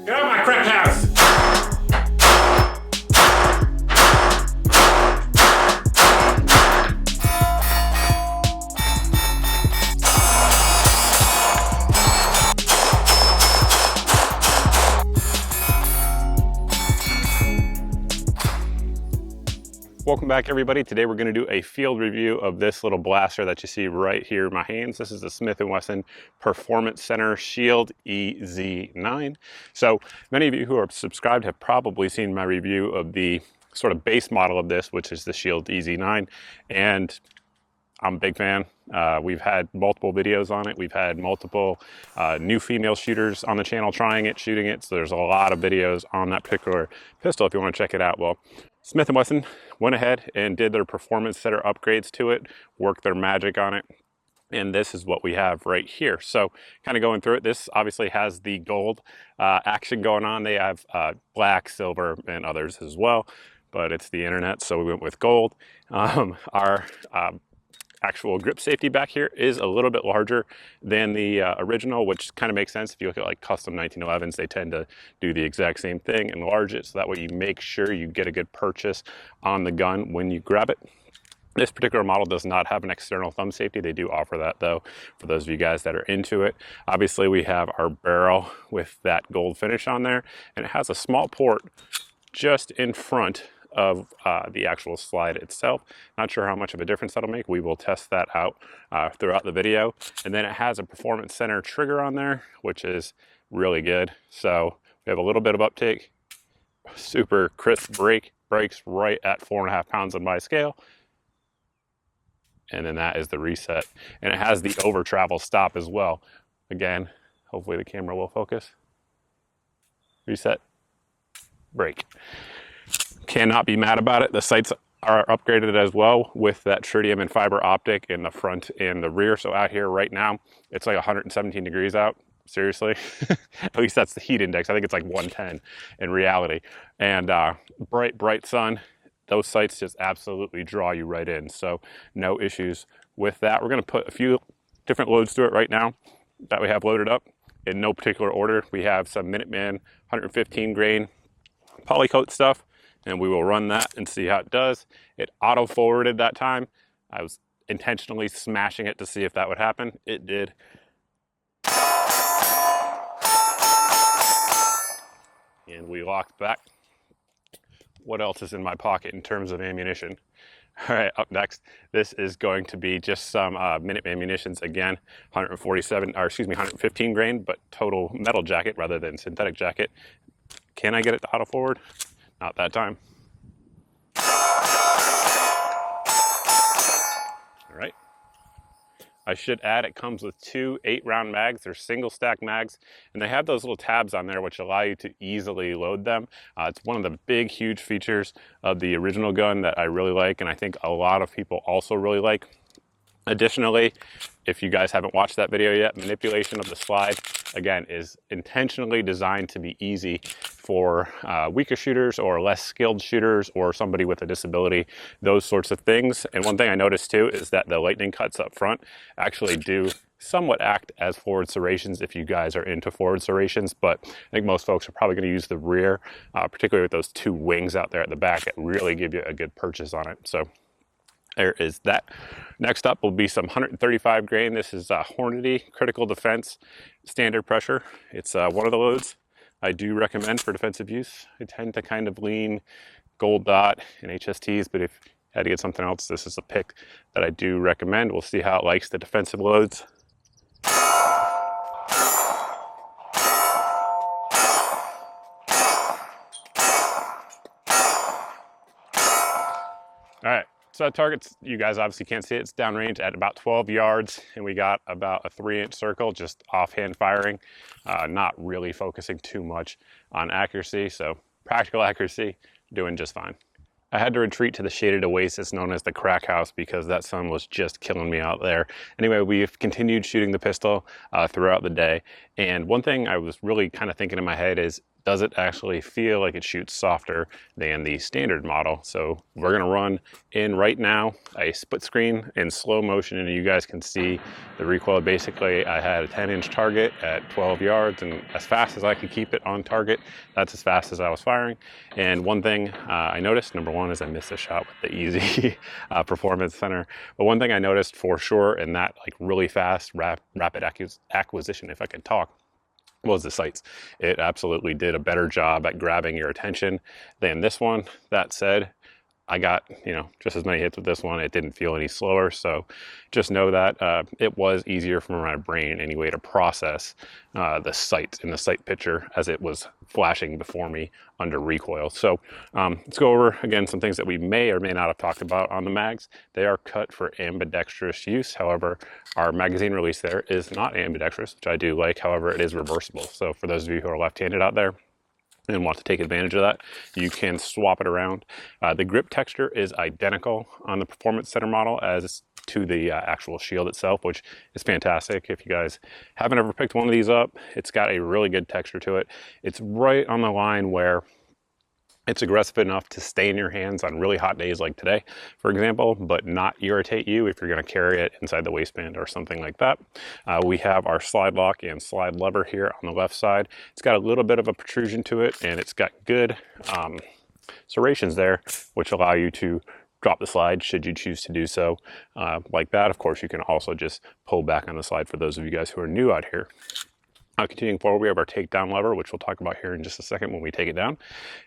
Get out of my crack house! Welcome back, everybody. Today we're going to do a field review of this little blaster that you see right here in my hands. This is the Smith & Wesson Performance Center Shield EZ9. So many of you who are subscribed have probably seen my review of the sort of base model of this, which is the Shield EZ9, and I'm a big fan. We've had multiple videos on it. We've had multiple new female shooters on the channel trying it, shooting it. So there's a lot of videos on that particular pistol if you want to check it out. Well, Smith & Wesson went ahead and did their performance center upgrades to it, worked their magic on it, and this is what we have right here. So kind of going through it, this obviously has the gold action going on. They have black, silver, and others as well, but it's the internet, so we went with gold. Our actual grip safety back here is a little bit larger than the original, which kind of makes sense. If you look at like custom 1911s, they tend to do the exact same thing, enlarge it, so that way you make sure you get a good purchase on the gun when you grab it. This particular model does not have an external thumb safety. They do offer that though, for those of you guys that are into it. Obviously we have our barrel with that gold finish on there, and it has a small port just in front of the actual slide itself. Not sure how much of a difference that'll make. We will test that out throughout the video. And then it has a Performance Center trigger on there, which is really good. So we have a little bit of uptake, super crisp brake, brakes right at 4.5 pounds on my scale. And then that is the reset. And it has the over travel stop as well. Again, hopefully the camera will focus. Reset, brake. Cannot be mad about it. The sights are upgraded as well with that tritium and fiber optic in the front and the rear. So out here right now, it's like 117 degrees out. Seriously, at least that's the heat index. I think it's like 110 in reality. And bright sun, those sights just absolutely draw you right in. So no issues with that. We're going to put a few different loads to it right now that we have loaded up in no particular order. We have some Minuteman 115 grain polycoat stuff, and we will run that and see how it does. It auto forwarded that time. I was intentionally smashing it to see if that would happen. It did. And we locked back. What else is in my pocket in terms of ammunition? All right, up next, this is going to be just some Minuteman munitions again, 115 grain, but total metal jacket rather than synthetic jacket. Can I get it to auto forward? Not that time. All right. I should add, it comes with 2 8-round mags. They're single stack mags, and they have those little tabs on there which allow you to easily load them. It's one of the big, huge features of the original gun that I really like, and I think a lot of people also really like. Additionally, if you guys haven't watched that video yet, manipulation of the slide, again, is intentionally designed to be easy for weaker shooters or less skilled shooters or somebody with a disability, those sorts of things. And one thing I noticed too is that the lightning cuts up front actually do somewhat act as forward serrations if you guys are into forward serrations, but I think most folks are probably going to use the rear, particularly with those 2 wings out there at the back that really give you a good purchase on it. So there is that. Next up will be some 135 grain. This is Hornady Critical Defense Standard Pressure. It's one of the loads I do recommend for defensive use. I tend to kind of lean Gold Dot and HSTs, but if you had to get something else, this is a pick that I do recommend. We'll see how it likes the defensive loads. All right. So that target's, you guys obviously can't see it, it's downrange at about 12 yards, and we got about a 3-inch circle, just offhand firing, not really focusing too much on accuracy. So practical accuracy, doing just fine. I had to retreat to the shaded oasis known as the crack house because that sun was just killing me out there. Anyway, we've continued shooting the pistol throughout the day. And one thing I was really kind of thinking in my head is, does it actually feel like it shoots softer than the standard model. So we're gonna run in right now a split screen in slow motion, and you guys can see the recoil. Basically, I had a 10-inch target at 12 yards, and as fast as I could keep it on target, that's as fast as I was firing. And one thing I noticed, number one, is I missed a shot with the easy performance center. But one thing I noticed for sure in that like really fast rapid acquisition, if I could talk, was the sights. It absolutely did a better job at grabbing your attention than this one. That said, I got, you know, just as many hits with this one. It didn't feel any slower. So just know that it was easier for my brain anyway to process the sight in the sight picture as it was flashing before me under recoil. So let's go over again some things that we may or may not have talked about on the mags. They are cut for ambidextrous use. However, our magazine release there is not ambidextrous, which I do like. However, it is reversible. So for those of you who are left-handed out there and want to take advantage of that, you can swap it around. The grip texture is identical on the Performance Center model as to the actual shield itself, which is fantastic. If you guys haven't ever picked one of these up, it's got a really good texture to it. It's right on the line where it's aggressive enough to stay in your hands on really hot days like today, for example, but not irritate you if you're going to carry it inside the waistband or something like that. We have our slide lock and slide lever here on the left side. It's got a little bit of a protrusion to it, and it's got good serrations there, which allow you to drop the slide should you choose to do so like that. Of course, you can also just pull back on the slide for those of you guys who are new out here. Continuing forward, we have our takedown lever, which we'll talk about here in just a second when we take it down.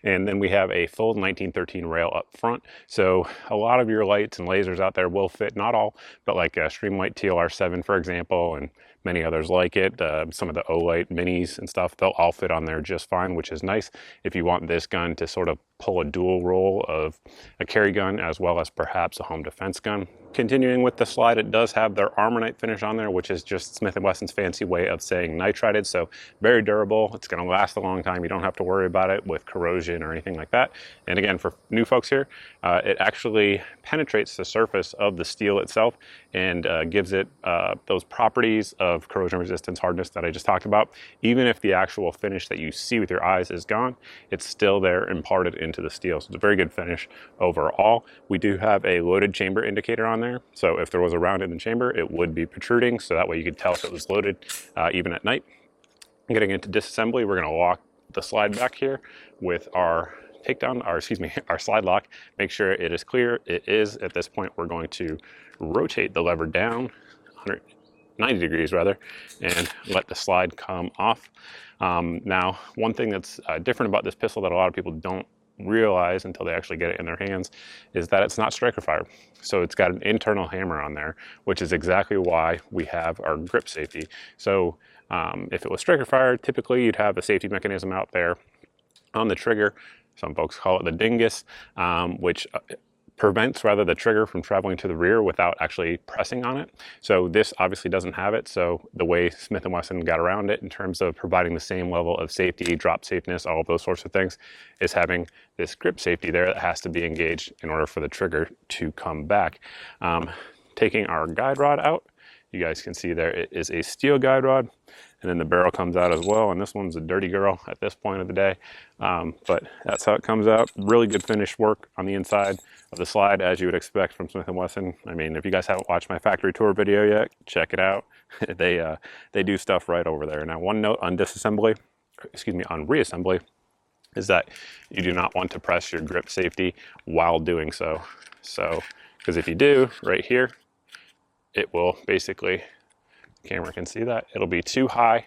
And then we have a full 1913 rail up front. So a lot of your lights and lasers out there will fit, not all, but like a Streamlight TLR7, for example, and many others like it. Some of the Olight minis and stuff, they'll all fit on there just fine, which is nice if you want this gun to sort of pull a dual role of a carry gun as well as perhaps a home defense gun. Continuing with the slide, it does have their Armorite finish on there, which is just Smith & Wesson's fancy way of saying nitrided. So very durable. It's going to last a long time. You don't have to worry about it with corrosion or anything like that. And again, for new folks here, it actually penetrates the surface of the steel itself and gives it those properties of corrosion resistance, hardness that I just talked about. Even if the actual finish that you see with your eyes is gone, it's still there imparted into the steel. So it's a very good finish overall. We do have a loaded chamber indicator on there. So if there was a round in the chamber, it would be protruding. So that way you could tell if it was loaded even at night. Getting into disassembly, we're going to lock the slide back here with our takedown, or excuse me, our slide lock. Make sure it is clear. It is. At this point, we're going to rotate the lever down 190 degrees rather, and let the slide come off. Now, one thing that's different about this pistol that a lot of people don't realize until they actually get it in their hands is that it's not striker fire. So it's got an internal hammer on there, which is exactly why we have our grip safety. So if it was striker fire, typically you'd have a safety mechanism out there on the trigger. Some folks call it the dingus, which prevents rather the trigger from traveling to the rear without actually pressing on it. So this obviously doesn't have it. So the way Smith & Wesson got around it in terms of providing the same level of safety, drop safeness, all of those sorts of things, is having this grip safety there that has to be engaged in order for the trigger to come back. Taking our guide rod out, you guys can see there it is a steel guide rod, and then the barrel comes out as well, and this one's a dirty girl at this point of the day, but that's how it comes out. Really good finish work on the inside of the slide, as you would expect from Smith & Wesson. I mean, if you guys haven't watched my factory tour video yet, check it out. They do stuff right over there. Now, one note on disassembly, excuse me, on reassembly, is that you do not want to press your grip safety while doing so. So, because if you do, right here, it will basically, camera can see that, it'll be too high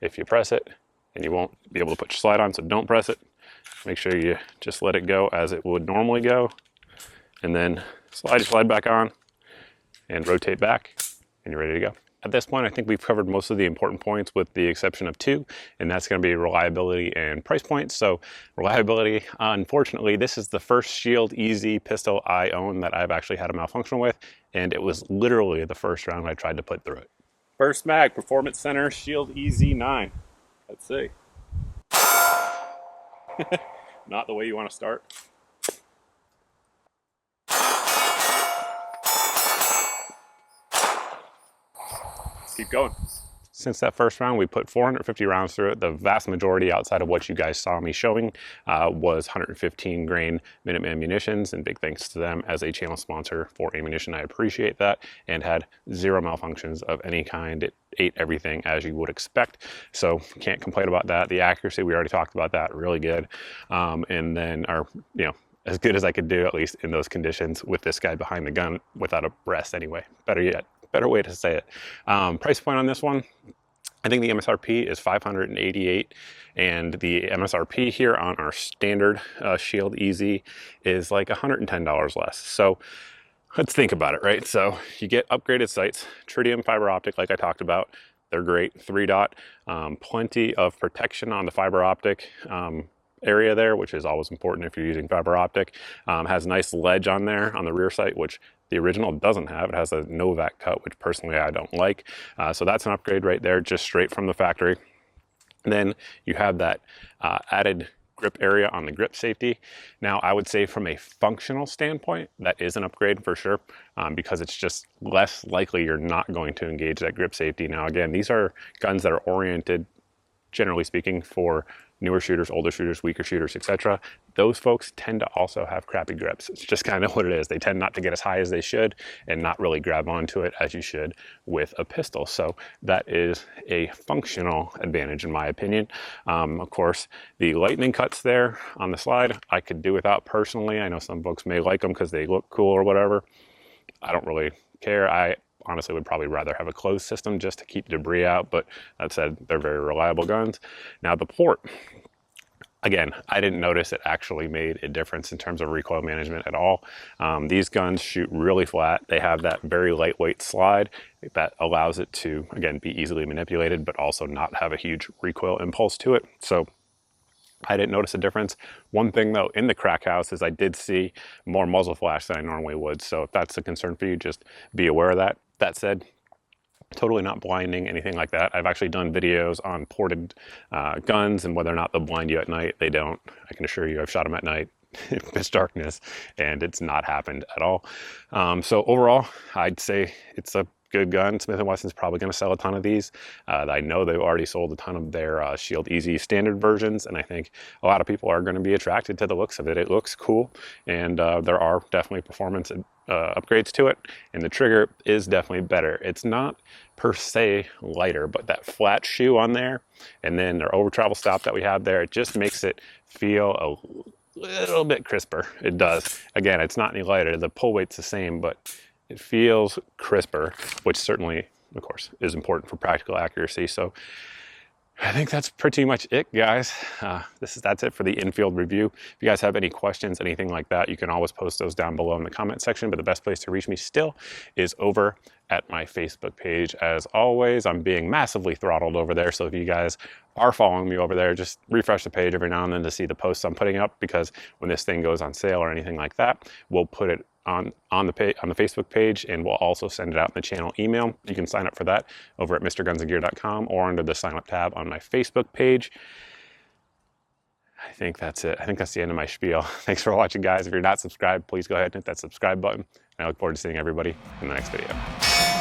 if you press it, and you won't be able to put your slide on, so don't press it. Make sure you just let it go as it would normally go, and then slide your slide back on and rotate back, and you're ready to go. At this point, I think we've covered most of the important points with the exception of two, and that's going to be reliability and price points. So reliability, unfortunately, this is the first Shield EZ pistol I own that I've actually had a malfunction with, and it was literally the first round I tried to put through it. First mag, Performance Center Shield EZ9. Let's see. Not the way you want to start. Let's keep going. Since that first round, we put 450 rounds through it. The vast majority, outside of what you guys saw me showing, was 115 grain Minuteman munitions, and big thanks to them as a channel sponsor for ammunition. I appreciate that, and had zero malfunctions of any kind. It ate everything as you would expect, so can't complain about that. The accuracy, we already talked about that, really good. And then as good as I could do, at least in those conditions, with this guy behind the gun without a rest anyway. Better yet, better way to say it. Price point on this one, I think the MSRP is $588, and the MSRP here on our standard Shield EZ is like $110 less. So let's think about it, right? So you get upgraded sights, tritium fiber optic, like I talked about. They're great, 3-dot, plenty of protection on the fiber optic area there, which is always important if you're using fiber optic. Has a nice ledge on there on the rear sight, which the original doesn't have. It has a Novak cut, which personally I don't like. So that's an upgrade right there, just straight from the factory. Then you have that added grip area on the grip safety. Now, I would say from a functional standpoint, that is an upgrade for sure, because it's just less likely you're not going to engage that grip safety. Now, again, these are guns that are oriented, generally speaking, for newer shooters, older shooters, weaker shooters, etc. Those folks tend to also have crappy grips. It's just kind of what it is. They tend not to get as high as they should and not really grab onto it as you should with a pistol. So that is a functional advantage in my opinion. Of course, the lightning cuts there on the slide, I could do without personally. I know some folks may like them because they look cool or whatever. I don't really care. I honestly would probably rather have a closed system just to keep debris out, but that said, they're very reliable guns. Now the port, again, I didn't notice it actually made a difference in terms of recoil management at all. These guns shoot really flat. They have that very lightweight slide that allows it to, again, be easily manipulated, but also not have a huge recoil impulse to it. So I didn't notice a difference. One thing though, in the crack house is I did see more muzzle flash than I normally would. So if that's a concern for you, just be aware of that. That said, totally not blinding, anything like that. I've actually done videos on ported guns and whether or not they'll blind you at night. They don't. I can assure you I've shot them at night in pitch darkness and it's not happened at all. So overall, I'd say it's a good gun. Smith & Wesson's probably going to sell a ton of these. I know they've already sold a ton of their Shield EZ standard versions, and I think a lot of people are going to be attracted to the looks of it. It looks cool, and there are definitely performance upgrades to it, and the trigger is definitely better. It's not per se lighter, but that flat shoe on there, and then their over travel stop that we have there, it just makes it feel a little bit crisper. It does. Again, it's not any lighter. The pull weight's the same, but it feels crisper, which certainly, of course, is important for practical accuracy. So I think that's pretty much it, guys. That's it for the infield review. If you guys have any questions, anything like that, you can always post those down below in the comment section, but the best place to reach me still is over at my Facebook page. As always, I'm being massively throttled over there, so if you guys are following me over there, just refresh the page every now and then to see the posts I'm putting up, because when this thing goes on sale or anything like that, we'll put it on the Facebook page, and we'll also send it out in the channel email. You can sign up for that over at mrgunsandgear.com or under the sign up tab on my Facebook page. I think that's it. I think that's the end of my spiel. Thanks for watching, guys. If you're not subscribed, please go ahead and hit that subscribe button. And I look forward to seeing everybody in the next video.